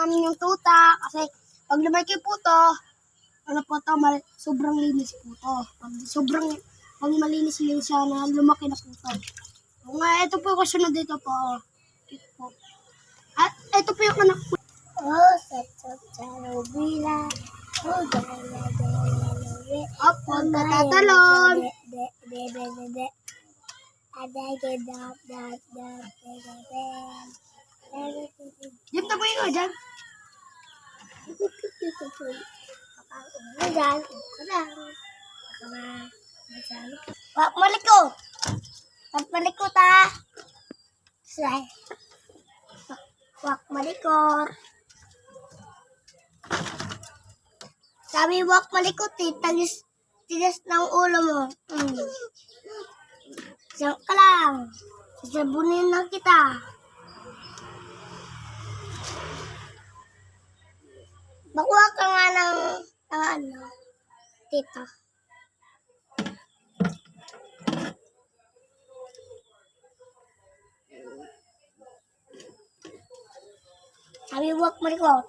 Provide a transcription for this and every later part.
namin yung tuta kasi pag lumaki po to, ano po to, sobrang linis po to. Pag malinis-linis siya na lumaki na po to. O nga, ito po yung kasunod dito po. Cute po. At ito po yung anak po. Oh, Charubila. Oh, up, huwag katatalon. Diyan na po yung dyan. Wak maliko. Wak maliko ta. Wak malikot. Sabi wak malikot eh. Tigas ng ulo mo. Diyan ka lang. Sasabunin lang kita. Bakuha ka nga ng ano, tita. Sabi wak malikot.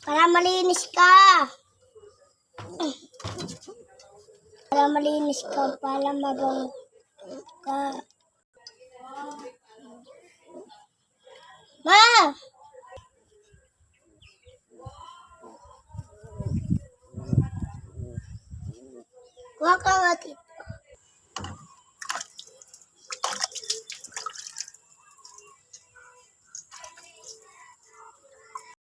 Para malinis ka. Para malinis ka, para mabango ka. Ma! Kuha ka nga, tita.